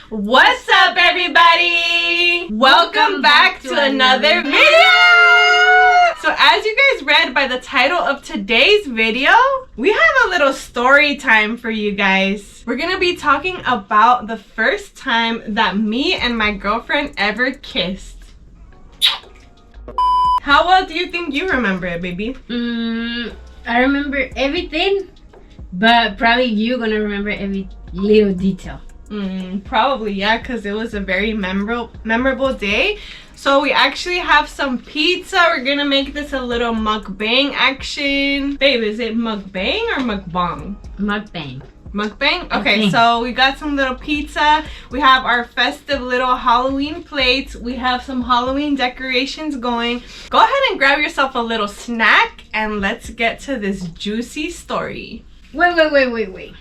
What's up, everybody? Welcome back to another video. So as you guys read by the title of today's video, we have a little story time for you guys. We're gonna be talking about the first time that me and my girlfriend ever kissed. How well do you think you remember it, baby? I remember everything, but probably you're gonna remember every little detail. Probably, yeah, because it was a very memorable day. So we actually have some pizza. We're gonna make this a little mukbang action. Babe, is it mukbang or mukbang? Mukbang. Mukbang? Okay, so we got some little pizza. We have our festive little Halloween plates. We have some Halloween decorations going. Go ahead and grab yourself a little snack and let's get to this juicy story. Wait.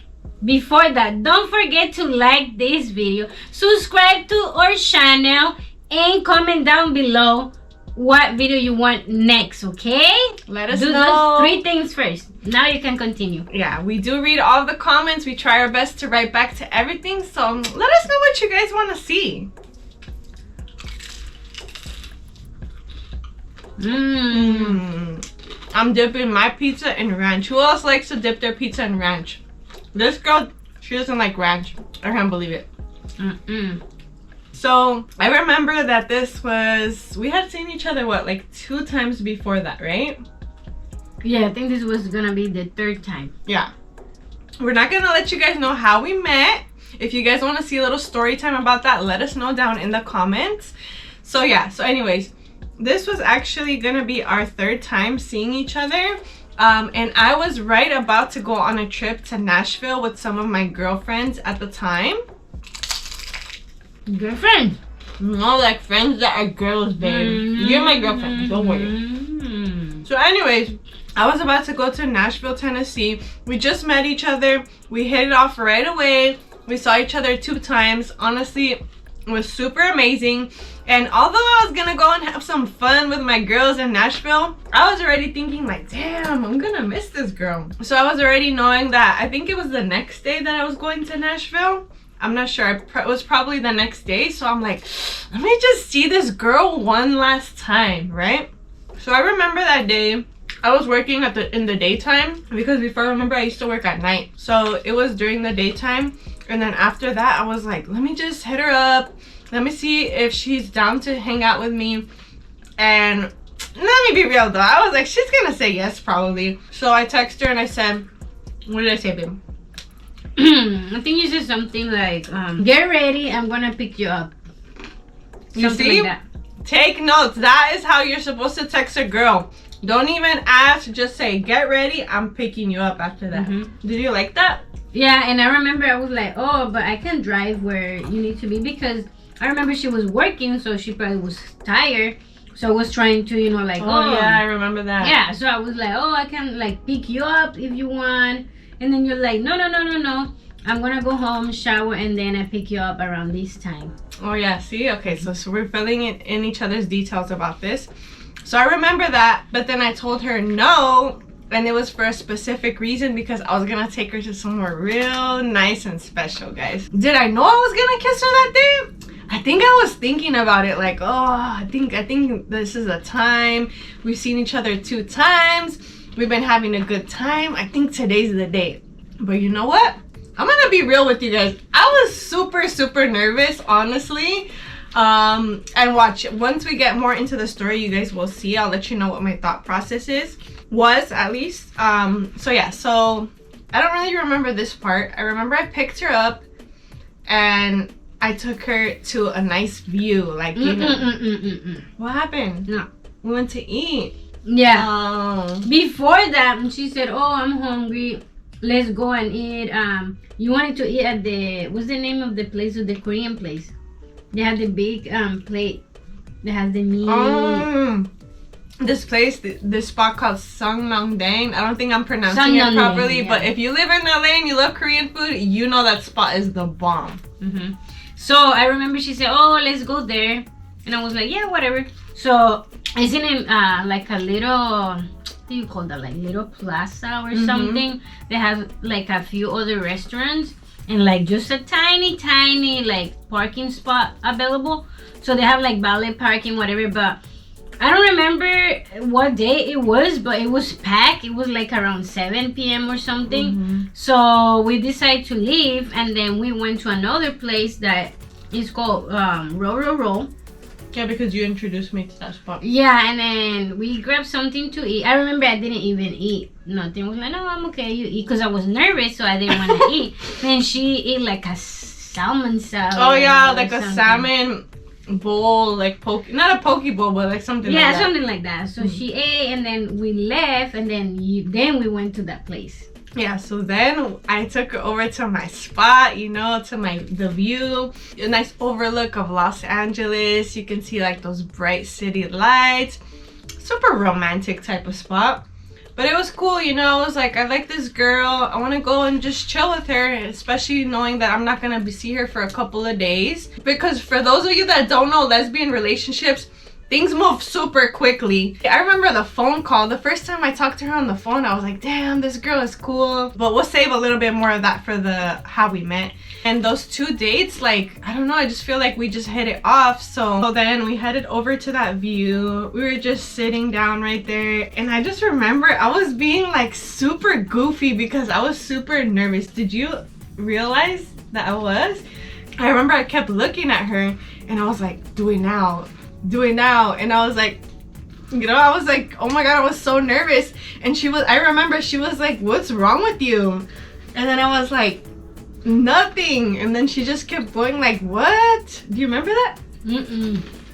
Before that, don't forget to like this video, subscribe to our channel, and comment down below what video you want next, okay? Let us know. Do those 3 things first. Now you can continue. Yeah, we do read all the comments. We try our best to write back to everything. So let us know what you guys want to see. I'm dipping my pizza in ranch. Who else likes to dip their pizza in ranch? This girl, she doesn't like ranch. I can't believe it. So I remember that we had seen each other, what, like 2 times before that, right? Yeah, I think this was gonna be the 3rd time. Yeah. We're not gonna let you guys know how we met. If you guys want to see a little story time about that, let us know down in the comments. So yeah, so anyways, this was actually gonna be our 3rd time seeing each other. And I was right about to go on a trip to Nashville with some of my girlfriends at the time. Girlfriend? No, like friends that are girls, babe. You're my girlfriend, don't worry. So anyways, I was about to go to Nashville, Tennessee. We just met each other. We hit it off right away. We saw each other 2 times. Honestly, it was super amazing. And although I was gonna go and have some fun with my girls in Nashville, I was already thinking like, damn, I'm gonna miss this girl. So I was already knowing that, I think it was the next day that I was going to Nashville. I'm not sure, it was probably the next day. So I'm like, let me just see this girl one last time, right? So I remember that day, I was working in the daytime, because before, remember, I used to work at night. So it was during the daytime. And then after that, I was like, let me just hit her up. Let me see if she's down to hang out with me. And let me be real though, I was like, she's gonna say yes probably. So I texted her and I said, what did I say, babe? I think you said something like, get ready, I'm gonna pick you up. You see? Like that. Take notes. That is how you're supposed to text a girl. Don't even ask, just say, get ready, I'm picking you up after that. Did you like that? Yeah, and I remember I was like, oh, but I can drive where you need to be, because I remember she was working, so she probably was tired. So I was trying to, like, oh yeah, I remember that. Yeah, so I was like, oh, I can like pick you up if you want. And then you're like, no. I'm gonna go home, shower, and then I pick you up around this time. Oh yeah, see? Okay, so we're filling in each other's details about this. So I remember that, but then I told her no. And it was for a specific reason, because I was gonna take her to somewhere real nice and special, guys. Did I know I was gonna kiss her that day? I think I was thinking about it like, oh, I think this is the time. We've seen each other 2 times. We've been having a good time. I think today's the day. But you know what? I'm gonna be real with you guys. I was super nervous, honestly. And watch, once we get more into the story, you guys will see. I'll let you know what my thought process was at least. So yeah, so I don't really remember this part. I remember I picked her up and I took her to a nice view, like, you know. What happened? No, we went to eat. Yeah. Before that, she said, oh, I'm hungry, let's go and eat. You wanted to eat at what's the name of the place, the Korean place? They had the big plate that has the meat. This place, this spot called Sangmyeongdaeng. I don't think I'm pronouncing it properly, yeah. But if you live in LA and you love Korean food, you know that spot is the bomb. So I remember she said, oh, let's go there. And I was like, yeah, whatever. So it's in like a little, what do you call that, like little plaza or something. They have like a few other restaurants. and like just a tiny like parking spot available. So they have like valet parking, whatever, but I don't remember what day it was, but it was packed. It was like around 7 p.m. or something. So we decided to leave, and then we went to another place that is called Roll. Yeah, because you introduced me to that spot. Yeah, and then we grabbed something to eat. I remember I didn't even eat nothing. I was like, no, I'm okay, you eat, because I was nervous, so I didn't want to eat. Then she ate like a salmon salad. Oh yeah, like a salmon bowl, like not a poke bowl, but like something like that. Yeah, something like that. So she ate, and then we left, and then we went to that place. Yeah, so then I took her over to my spot, you know, to the view. A nice overlook of Los Angeles. You can see like those bright city lights. Super romantic type of spot. But it was cool, you know. I was like, I like this girl. I want to go and just chill with her, especially knowing that I'm not going to see her for a couple of days. Because for those of you that don't know lesbian relationships, things move super quickly. I remember the phone call. The first time I talked to her on the phone, I was like, damn, this girl is cool. But we'll save a little bit more of that for how we met. And those 2 dates, like, I don't know, I just feel like we just hit it off. So then we headed over to that view. We were just sitting down right there. And I just remember I was being like super goofy because I was super nervous. Did you realize that I was? I remember I kept looking at her and I was like, do it now. And I was like, you know, I was like, oh my god, I was so nervous. And I remember she was like, what's wrong with you? And then I was like, nothing. And then she just kept going like, what? Do you remember that?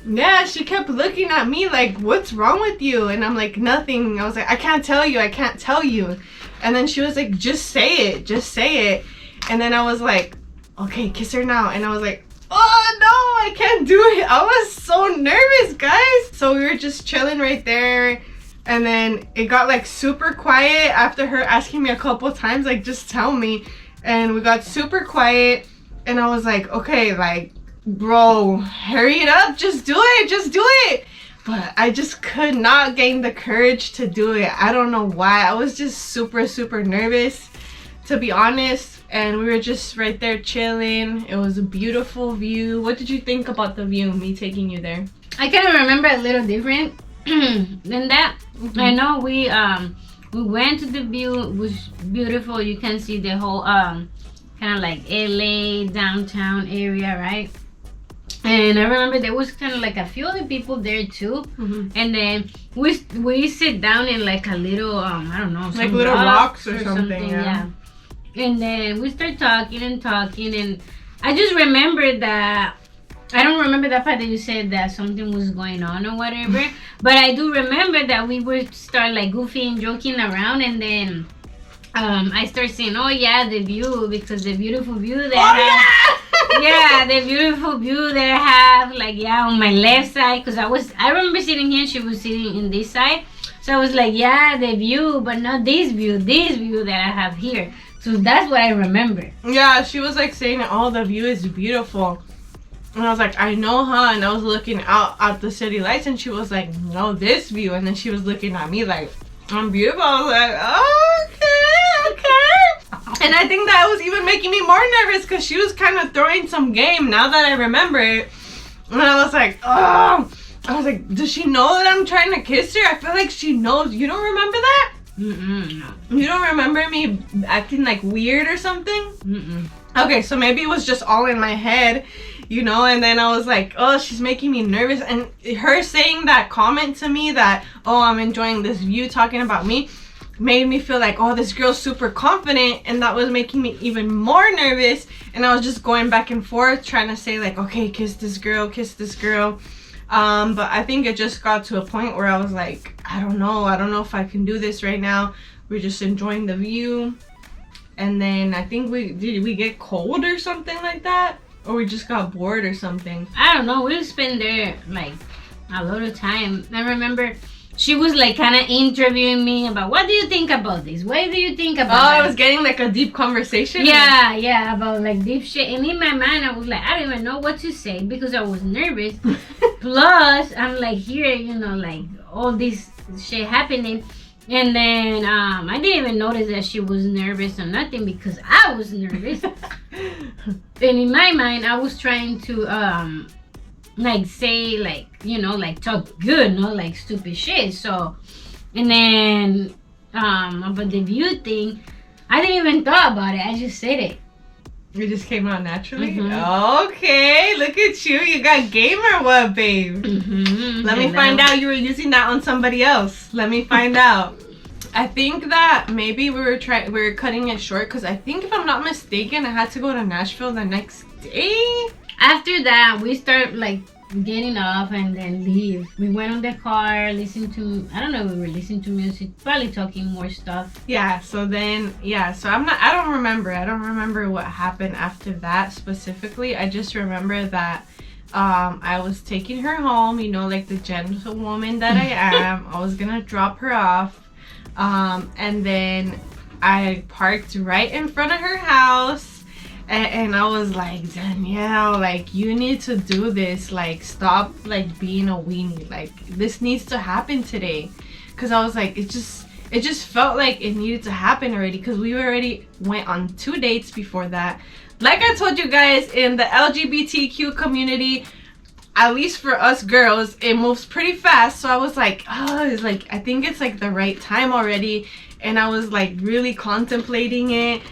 Yeah, she kept looking at me like, what's wrong with you? And I'm like, nothing. I was like, I can't tell you. And then she was like, just say it. And then I was like, okay, kiss her now. And I was like, oh no, I can't do it. I was so nervous, guys. So we were just chilling right there, and then it got like super quiet after her asking me a couple times, like, just tell me. And we got super quiet, and I was like, okay, like, bro, hurry it up, just do it. But I just could not gain the courage to do it. I don't know why. I was just super nervous, to be honest. And we were just right there chilling. It was a beautiful view. What did you think about the view, me taking you there? I kind of remember a little different than that. I know we went to the view. It was beautiful. You can see the whole kind of like LA downtown area, right? And I remember there was kind of like a few other people there too. And then we sit down in like a little I don't know, like little rocks or something. Yeah. And then we start talking, and I just remember that, I don't remember that part that you said that something was going on or whatever, but I do remember that we would start like goofy and joking around, and then I start saying, oh yeah, the view, because the beautiful view that the beautiful view that I have, like, yeah, on my left side, because I remember sitting here and she was sitting in this side, so I was like, yeah, the view, but not this view that I have here. So that's what I remember. Yeah, she was like saying, oh, the view is beautiful. And I was like, I know, huh? And I was looking out at the city lights, and she was like, no, this view. And then she was looking at me like, I'm beautiful. I was like, oh, okay. And I think that was even making me more nervous because she was kind of throwing some game now that I remember it. And I was like, oh. I was like, does she know that I'm trying to kiss her? I feel like she knows. You don't remember that? No. You don't remember me acting like weird or something? Okay, so maybe it was just all in my head, you know, and then I was like, oh, she's making me nervous. And her saying that comment to me that, oh, I'm enjoying this view, talking about me, made me feel like, oh, this girl's super confident, and that was making me even more nervous. And I was just going back and forth trying to say like, okay, kiss this girl. But I think it just got to a point where I was like, I don't know if I can do this right now. We're just enjoying the view. And then I think did we get cold or something like that? Or we just got bored or something? I don't know. We spent there like a lot of time. I remember she was like kind of interviewing me about, what do you think about this? What do you think about that? I was getting like a deep conversation? Yeah, about like deep shit. And in my mind, I was like, I don't even know what to say because I was nervous. Plus, I'm like here, you know, like all this shit happening. And then I didn't even notice that she was nervous or nothing because I was nervous. And in my mind, I was trying to like say like, you know, like talk good, not like stupid shit. So, and then about the view thing, I didn't even thought about it. I just said it. It just came out naturally? Okay, look at you. You got game or what, babe? Let me find out you were using that on somebody else. Let me find out. I think that maybe we were cutting it short because I think if I'm not mistaken, I had to go to Nashville the next day. After that, we start like getting off and then leave. We went on the car, listened to, I don't know if we were listening to music, probably talking more stuff. Yeah, so then, yeah, so I don't remember what happened after that specifically. I just remember that I was taking her home, you know, like the gentlewoman that I am. I was gonna drop her off. And then I parked right in front of her house. And I was like, Danielle, like, you need to do this. Like, stop, like, being a weenie. Like, this needs to happen today. Because I was like, it just felt like it needed to happen already. Because we already went on 2 dates before that. Like I told you guys, in the LGBTQ community, at least for us girls, it moves pretty fast. So I was like, oh, it's like, I think it's like the right time already. And I was like really contemplating it.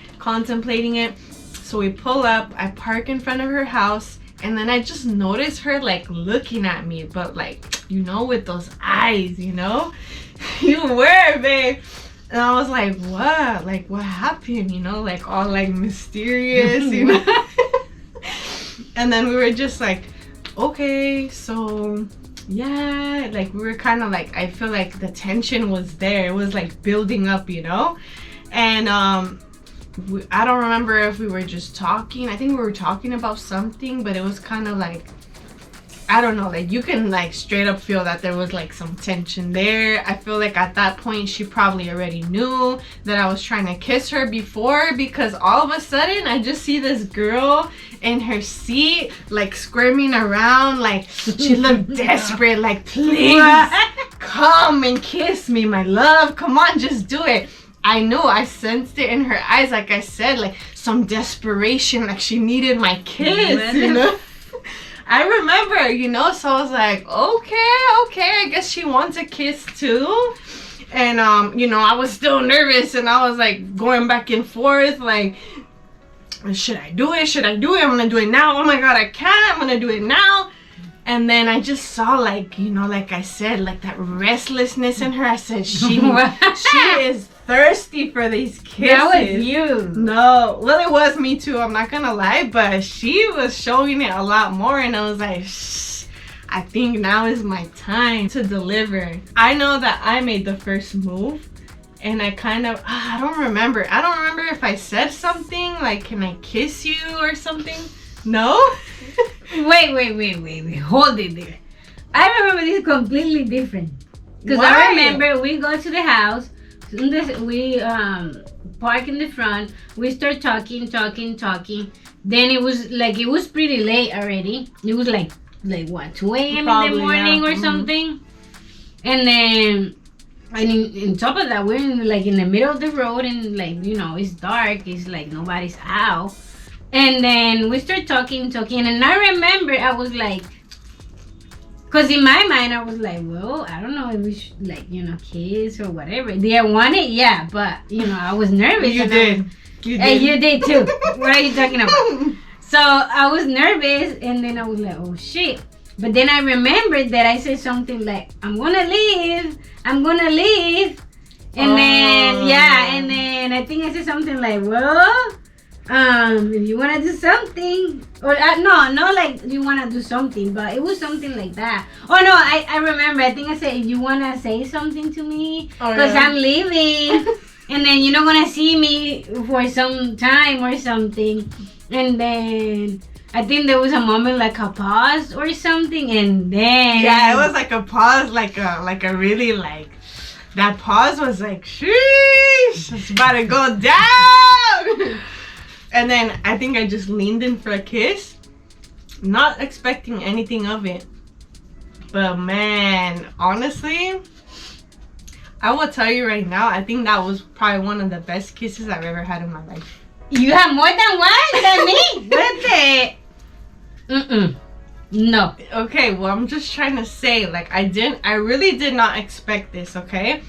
So we pull up, I park in front of her house, and then I just noticed her like looking at me, but like, you know, with those eyes, you know? You were, babe. And I was like, what? Like, what happened? You know, like all like mysterious, you know? And then we were just like, okay, so yeah, like we were kind of like, I feel like the tension was there. It was like building up, you know? And I don't remember if we were just talking. I think we were talking about something, but it was kind of like, I don't know, like you can like straight up feel that there was like some tension there. I feel like at that point she probably already knew that I was trying to kiss her before, because all of a sudden I just see this girl in her seat like squirming around, like she looked desperate, like please come and kiss me, my love, come on, just do it. I know, I sensed it in her eyes, like I said, like some desperation, like she needed my kiss, you know? I remember, you know, so I was like, okay, I guess she wants a kiss too. And, you know, I was still nervous and I was like going back and forth, like, should I do it? I'm gonna do it now. Oh my God, I can't, I'm gonna do it now. And then I just saw, like, you know, like I said, like that restlessness in her. I said, she is thirsty for these kisses. That was you. No, well, it was me too, I'm not gonna lie, but she was showing it a lot more, and I was like, shh, I think now is my time to deliver. I know that I made the first move, and I kind of, I don't remember if I said something like, can I kiss you or something? No? Wait, hold it there. I remember this completely different. Because I remember we go to the house, we park in the front, we start talking. Then it was pretty late already. It was like what, 2 a.m. in the morning or something. And then on top of that, we're in the middle of the road, and like, you know, it's dark, it's like nobody's out. And then we start talking, and I remember I was like, because in my mind I was like, well, I don't know if we should, like, you know, kiss or whatever. Did I want it? Yeah, but, you know, I was nervous. You did. And you did too. What are you talking about? So I was nervous, and then I was like, oh shit. But then I remembered that I said something like, I'm gonna leave. And then I think I said something like, well, if you want to do something, or not like you want to do something, but it was something like that. Oh no, I remember, I think I said, if you want to say something to me, because I'm leaving, and then you're not going to see me for some time or something. And then I think there was a moment like a pause or something, and then it was like a pause, like a really, like, that pause was like, sheesh, it's about to go down. And then I think I just leaned in for a kiss, not expecting anything of it. But man, honestly, I will tell you right now, I think that was probably one of the best kisses I've ever had in my life. You have more than one than me? With it. No. Okay, well, I'm just trying to say, like, I really did not expect this, okay?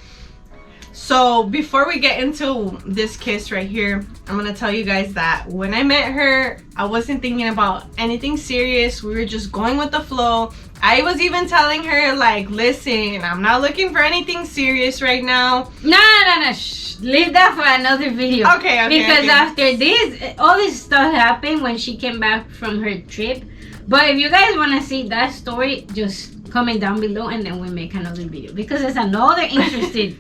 So before we get into this kiss right here, I'm gonna tell you guys that when I met her, I wasn't thinking about anything serious. We were just going with the flow. I was even telling her, like, listen, I'm not looking for anything serious right now. No. Shh. Leave that for another video. Okay. Because after this, all this stuff happened when she came back from her trip. But if you guys want to see that story, just comment down below and then we'll make another video. Because it's another interesting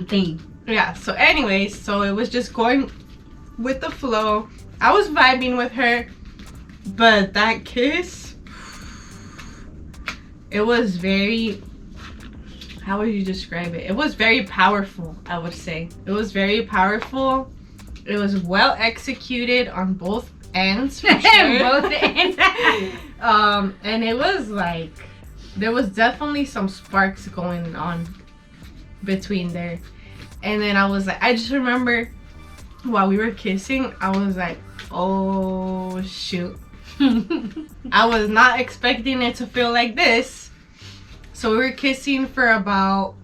thing. Yeah, so anyways, so it was just going with the flow. I was vibing with her. But that kiss, it was very, how would you describe it? It was very powerful, I would say. It was very powerful. It was well executed on both ends, for sure. Both ends. And it was like, there was definitely some sparks going on between there. And then I was like, I just remember while we were kissing, I was like, oh shoot. I was not expecting it to feel like this. So we were kissing for about,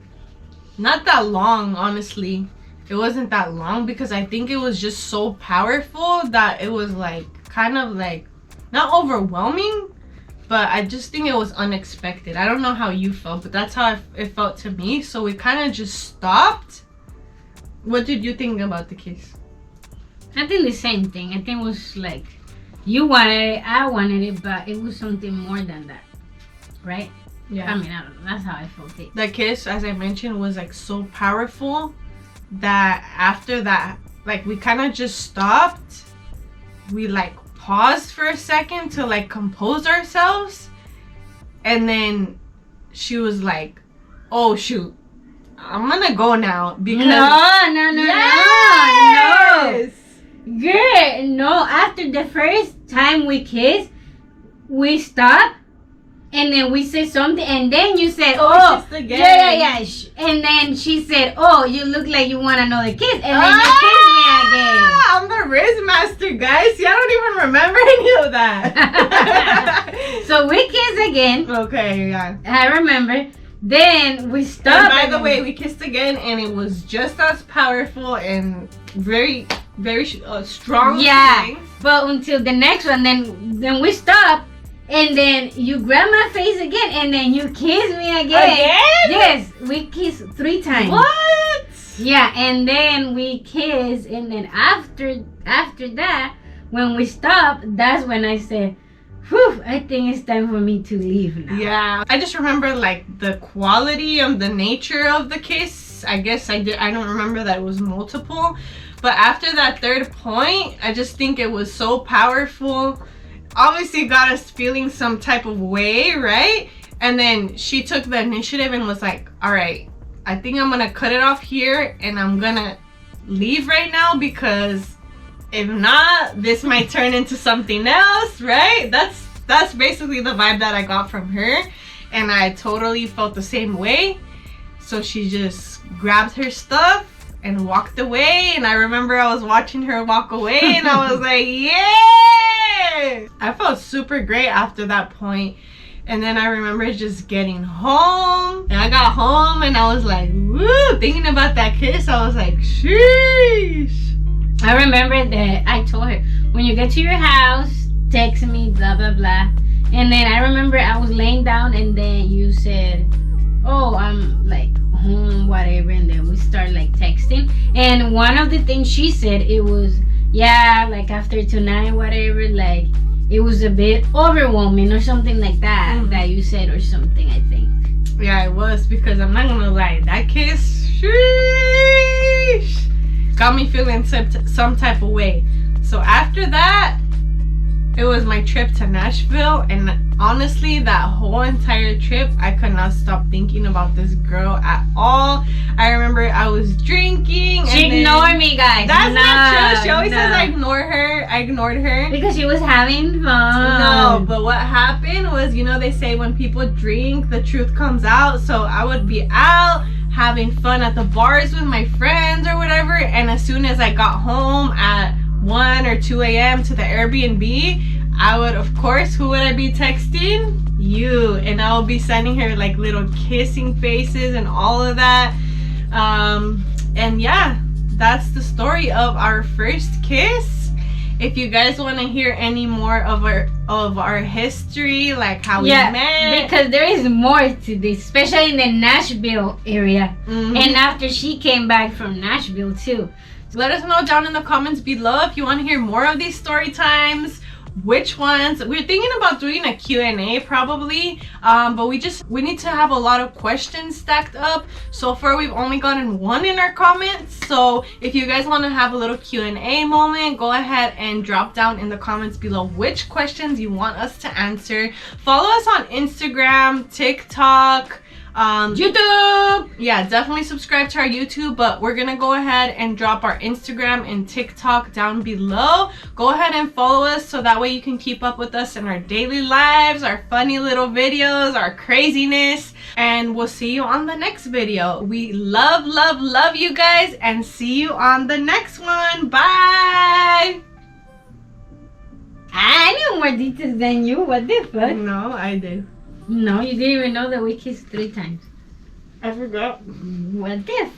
not that long, honestly. It wasn't that long because I think it was just so powerful that it was like, kind of like, not overwhelming, but I just think it was unexpected. I don't know how you felt, but that's how it felt to me. So we kind of just stopped. What did you think about the kiss? I think the same thing. I think it was like, you wanted it, I wanted it, but it was something more than that, right? Yeah. I mean, I don't know. That's how I felt it. The kiss, as I mentioned, was like so powerful that after that, like, we kind of just stopped. We like paused for a second to like compose ourselves, and then she was like, oh shoot, I'm gonna go now because no yes! Girl, no. After the first time we kissed, we stopped and then we said something and then you said, oh kissed again. yeah. And then she said, oh, you look like you want another kiss, and then you kissed me again. I'm the Riz master, guys. See, I don't even remember any of that. So we kissed again. Okay, yeah. I remember. Then we stopped. And by the way, we kissed again, and it was just as powerful and very, very strong. Yeah, feelings. but until the next one, then we stopped, and then you grabbed my face again, and then you kissed me again. Again? Yes, we kissed 3 times. What? Yeah, and then we kissed, and then after that, when we stopped, that's when I said, whew, I think it's time for me to leave now. Yeah, I just remember like the quality of the nature of the kiss. I guess I don't remember that it was multiple, but after that third point, I just think it was so powerful. Obviously it got us feeling some type of way, right? And then she took the initiative and was like, all right, I think I'm gonna cut it off here and I'm gonna leave right now, because if not, this might turn into something else, right? That's basically the vibe that I got from her, and I totally felt the same way. So she just grabbed her stuff and walked away, and I remember I was watching her walk away and I was like, yeah! I felt super great after that point. And then I remember just getting home, and I got home and I was like, woo, thinking about that kiss. I was like, sheesh. I remember that I told her, when you get to your house, text me, blah, blah, blah. And then I remember I was laying down and then you said, oh, I'm like home, whatever. And then we started like texting. And one of the things she said, it was, yeah, like after tonight, whatever, like it was a bit overwhelming or something like that, that you said or something, I think. Yeah, it was, because I'm not gonna lie, that kiss, sheesh, got me feeling some type of way. So after that, it was my trip to Nashville, and honestly, that whole entire trip, I could not stop thinking about this girl at all. I remember I was drinking. She ignored me, guys. That's not true. She always says I ignore her. I ignored her. Because she was having fun. No, but what happened was, you know, they say when people drink, the truth comes out. So I would be out having fun at the bars with my friends or whatever. And as soon as I got home at 1 or 2 a.m. to the Airbnb, I would, of course, who would I be texting? You. And I would be sending her like little kissing faces and all of that. And yeah, that's the story of our first kiss. If you guys want to hear any more of our history, like how we met, because there is more to this, especially in the Nashville area, and after she came back from Nashville too. Let us know down in the comments below if you want to hear more of these story times. Which ones? We're thinking about doing a Q&A probably, but we need to have a lot of questions stacked up. So far we've only gotten one in our comments, so if you guys want to have a little Q&A moment, go ahead and drop down in the comments below which questions you want us to answer. Follow us on Instagram, TikTok, YouTube. Yeah, definitely subscribe to our YouTube, but we're gonna go ahead and drop our Instagram and TikTok down below. Go ahead and follow us so that way you can keep up with us in our daily lives, our funny little videos, our craziness, and we'll see you on the next video. We love you guys, and see you on the next one. Bye. I knew more details than you. What the fuck? No, I did. No, you didn't even know that we kissed 3 times. I forgot. What the